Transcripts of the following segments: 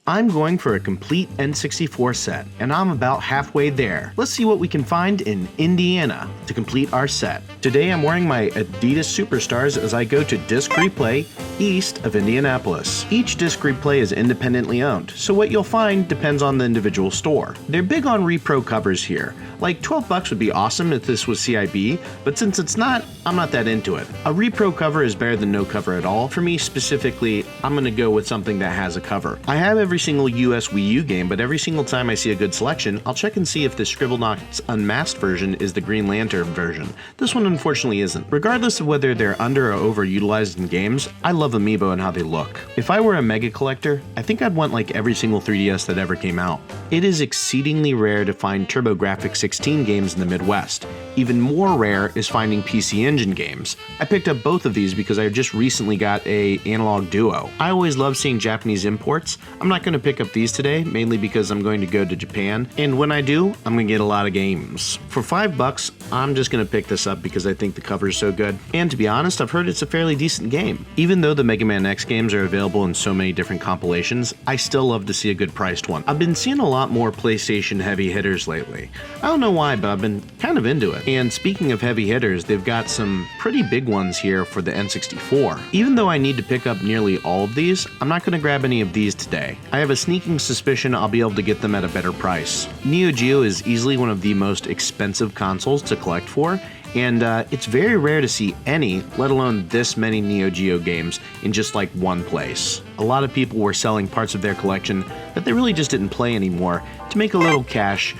I'm going for a complete N64 set, and I'm about halfway there. Let's see what we can find in Indiana to complete our set. Today I'm wearing my Adidas Superstars as I go to Disc Replay east of Indianapolis. Each Disc Replay is independently owned, so what you'll find depends on the individual store. They're big on repro covers here. Like $12 would be awesome if this was CIB, but since it's not, I'm not that into it. A repro cover is better than no cover at all. For me specifically, I'm gonna go with something that has a cover. I have every single US Wii U game, but every single time I see a good selection, I'll check and see if the Scribblenauts Unmasked version is the Green Lantern version. This one unfortunately isn't. Regardless of whether they're under or overutilized in games, I love Amiibo and how they look. If I were a mega collector, I think I'd want like every single 3DS that ever came out. It is exceedingly rare to find TurboGrafx 16 games in the Midwest. Even more rare is finding PC Engine games. I picked up both of these because I just recently got a Analog Duo. I always love seeing Japanese imports. I'm not going to pick up these today, mainly because I'm going to go to Japan, and when I do, I'm going to get a lot of games. For $5, I'm just going to pick this up because I think the cover is so good, and to be honest, I've heard it's a fairly decent game. Even though the Mega Man X games are available in so many different compilations, I still love to see a good priced one. I've been seeing a lot more PlayStation heavy hitters lately. I don't know why, but I've been kind of into it. And speaking of heavy hitters, they've got some pretty big ones here for the N64. Even though I need to pick up nearly all of these, I'm not going to grab any of these today. I have a sneaking suspicion I'll be able to get them at a better price. Neo Geo is easily one of the most expensive consoles to collect for, and it's very rare to see any, let alone this many Neo Geo games in just like one place. A lot of people were selling parts of their collection that they really just didn't play anymore to make a little cash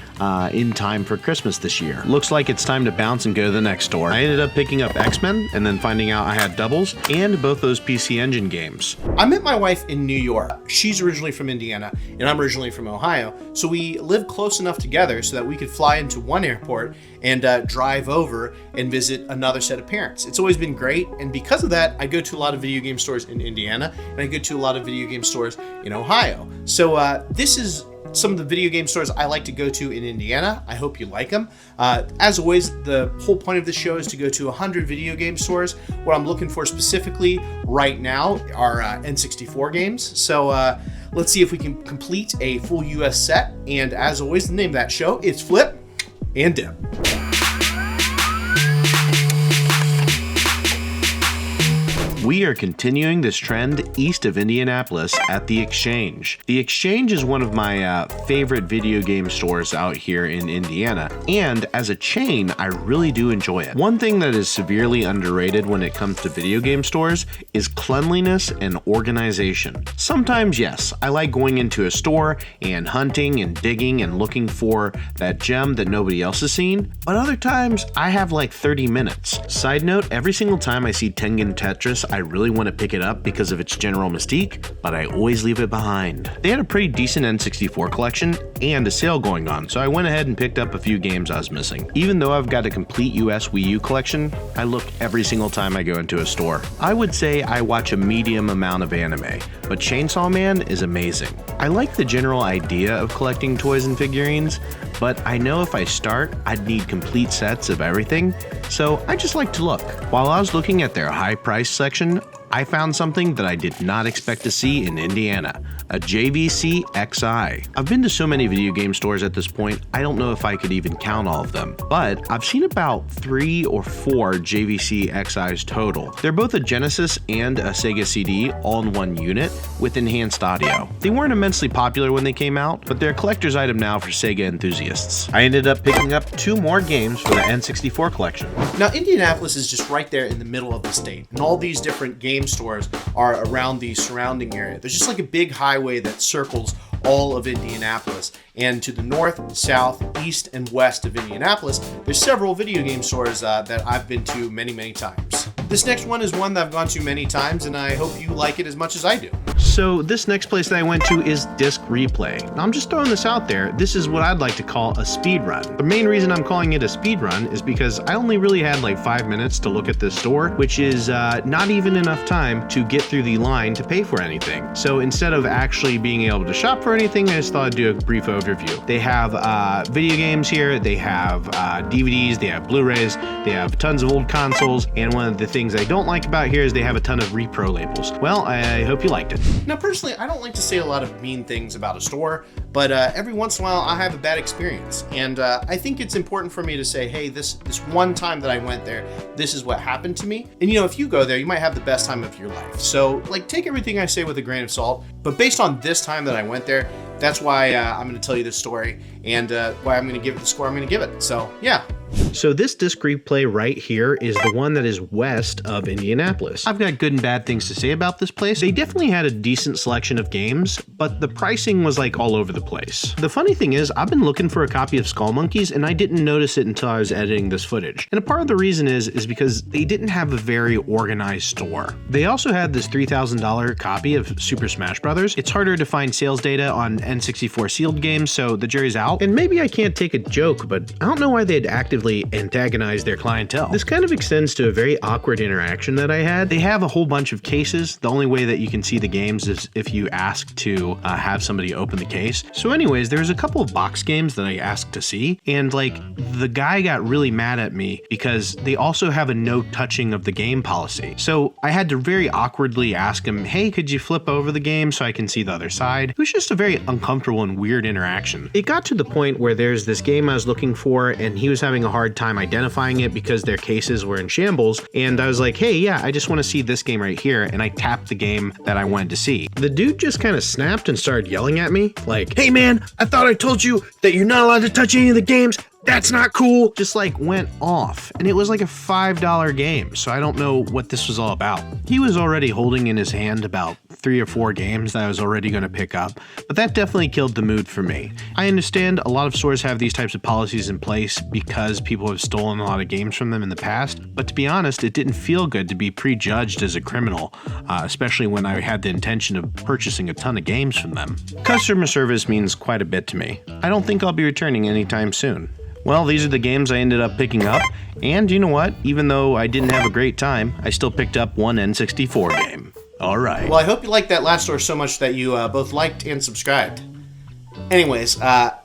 in time for Christmas this year. Looks like it's time to bounce and go to the next store. I ended up picking up X-Men and then finding out I had doubles and both those PC Engine games. I met my wife in New York. She's originally from Indiana and I'm originally from Ohio, so we live close enough together so that we could fly into one airport and drive over and visit another set of parents. It's always been great, and because of that, I go to a lot of video game stores in Indiana and I go to a lot of video game stores in Ohio. So this is some of the video game stores I like to go to in Indiana. I hope you like them. As always, the whole point of this show is to go to 100 video game stores. What I'm looking for specifically right now are N64 games. So let's see if we can complete a full US set. And as always, the name of that show is Flip and Dip. We are continuing this trend east of Indianapolis at The Exchange. The Exchange is one of my favorite video game stores out here in Indiana, and as a chain, I really do enjoy it. One thing that is severely underrated when it comes to video game stores is cleanliness and organization. Sometimes, yes, I like going into a store and hunting and digging and looking for that gem that nobody else has seen, but other times, I have like 30 minutes. Side note, every single time I see Tengen Tetris, I really want to pick it up because of its general mystique, but I always leave it behind. They had a pretty decent N64 collection and a sale going on, so I went ahead and picked up a few games I was missing. Even though I've got a complete US Wii U collection, I look every single time I go into a store. I would say I watch a medium amount of anime, but Chainsaw Man is amazing. I like the general idea of collecting toys and figurines, but I know if I start, I'd need complete sets of everything, so I just like to look. While I was looking at their high price section, I found something that I did not expect to see in Indiana, a JVC XI. I've been to so many video game stores at this point, I don't know if I could even count all of them, but I've seen about 3 or 4 JVC XIs total. They're both a Genesis and a Sega CD all in one unit with enhanced audio. They weren't immensely popular when they came out, but they're a collector's item now for Sega enthusiasts. I ended up picking up 2 more games for the N64 collection. Now, Indianapolis is just right there in the middle of the state, and all these different game stores are around the surrounding area. There's just like a big highway that circles all of Indianapolis, and to the north, south, east, and west of Indianapolis, there's several video game stores that I've been to many times. This next one is one that I've gone to many times, and I hope you like it as much as I do. So this next place that I went to is Disc Replay. Now I'm just throwing this out there. This is what I'd like to call a speed run. The main reason I'm calling it a speed run is because I only really had like 5 minutes to look at this store, which is not even enough time to get through the line to pay for anything. So instead of actually being able to shop for anything, I just thought I'd do a brief overview. They have video games here, they have DVDs, they have Blu-rays, they have tons of old consoles, and one of the things I don't like about here is they have a ton of repro labels. Well, I hope you liked it. Now, personally, I don't like to say a lot of mean things about a store, but every once in a while I have a bad experience. And I think it's important for me to say, hey, this one time that I went there, this is what happened to me. And if you go there, you might have the best time of your life. So like, take everything I say with a grain of salt. But based on this time that I went there, that's why I'm going to tell you this story and why I'm going to give it the score I'm going to give it. So yeah. So this disc replay right here is the one that is west of Indianapolis. I've got good and bad things to say about this place. They definitely had a decent selection of games, but the pricing was like all over the place. The funny thing is, I've been looking for a copy of Skull Monkeys and I didn't notice it until I was editing this footage. And a part of the reason is because they didn't have a very organized store. They also had this $3,000 copy of Super Smash Bros. It's harder to find sales data on N64 sealed games, so the jury's out. And maybe I can't take a joke, but I don't know why they'd actively antagonize their clientele. This kind of extends to a very awkward interaction that I had. They have a whole bunch of cases. The only way that you can see the games is if you ask to have somebody open the case. So anyways, there's a couple of box games that I asked to see, and like the guy got really mad at me because they also have a no touching of the game policy. So I had to very awkwardly ask him, hey, could you flip over the game so I can see the other side? It was just a very uncomfortable and weird interaction. It got to the point where there's this game I was looking for and he was having a hard time identifying it because their cases were in shambles, and I was like, hey, yeah, I just want to see this game right here, and I tapped the game that I wanted to see. The dude just kind of snapped and started yelling at me like, hey man, I thought I told you that you're not allowed to touch any of the games. That's not cool. Just like went off, and it was like a $5 game, so I don't know what this was all about. He was already holding in his hand about 3 or 4 games that I was already going to pick up, but that definitely killed the mood for me. I understand a lot of stores have these types of policies in place because people have stolen a lot of games from them in the past, but to be honest, it didn't feel good to be prejudged as a criminal, especially when I had the intention of purchasing a ton of games from them. Customer service means quite a bit to me. I don't think I'll be returning anytime soon. Well, these are the games I ended up picking up, and you know what? Even though I didn't have a great time, I still picked up one N64 game. Alright. Well, I hope you liked that last store so much that you both liked and subscribed. Anyways,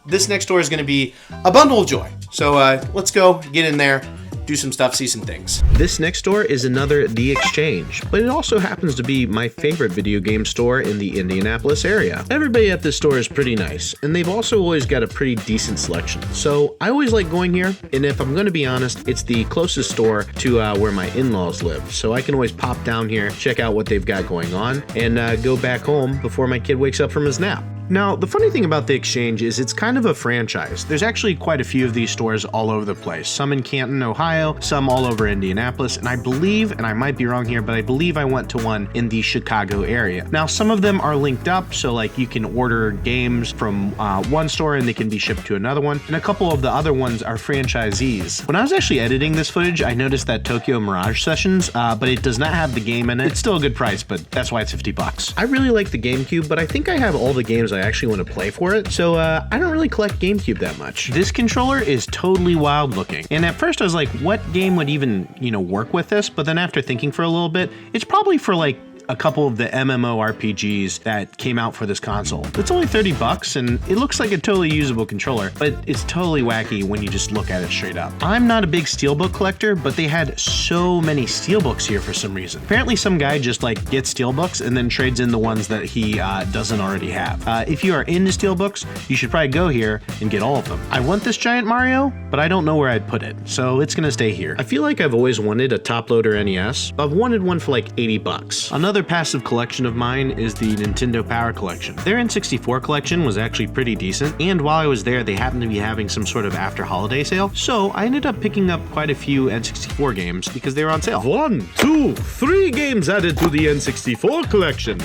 this next store is going to be a bundle of joy. So let's go, get in there, do some stuff, see some things. This next store is another The Exchange, but it also happens to be my favorite video game store in the Indianapolis area. Everybody at this store is pretty nice, and they've also always got a pretty decent selection. So I always like going here, and if I'm going to be honest, it's the closest store to where my in-laws live. So I can always pop down here, check out what they've got going on, and go back home before my kid wakes up from his nap. Now, the funny thing about The Exchange is it's kind of a franchise. There's actually quite a few of these stores all over the place. Some in Canton, Ohio, some all over Indianapolis, and I believe, and I might be wrong here, but I believe I went to one in the Chicago area. Now, some of them are linked up, so like you can order games from one store and they can be shipped to another one, and a couple of the other ones are franchisees. When I was actually editing this footage, I noticed that Tokyo Mirage Sessions, but it does not have the game in it. It's still a good price, but that's why it's $50. I really like the GameCube, but I think I have all the games I actually want to play for it, so I don't really collect GameCube that much. This controller is totally wild looking, and at first I was like, what game would even, work with this? But then after thinking for a little bit, it's probably for like a couple of the MMORPGs that came out for this console. It's only $30 and it looks like a totally usable controller, but it's totally wacky when you just look at it straight up. I'm not a big steelbook collector, but they had so many steelbooks here for some reason. Apparently some guy just like gets steelbooks and then trades in the ones that he doesn't already have. If you are into steelbooks, you should probably go here and get all of them. I want this giant Mario, but I don't know where I'd put it, so it's gonna stay here. I feel like I've always wanted a top loader NES, but I've wanted one for like $80. Another passive collection of mine is the Nintendo Power Collection. Their N64 collection was actually pretty decent, and while I was there, they happened to be having some sort of after holiday sale, so I ended up picking up quite a few N64 games because they were on sale. 1, 2, 3 games added to the N64 collection.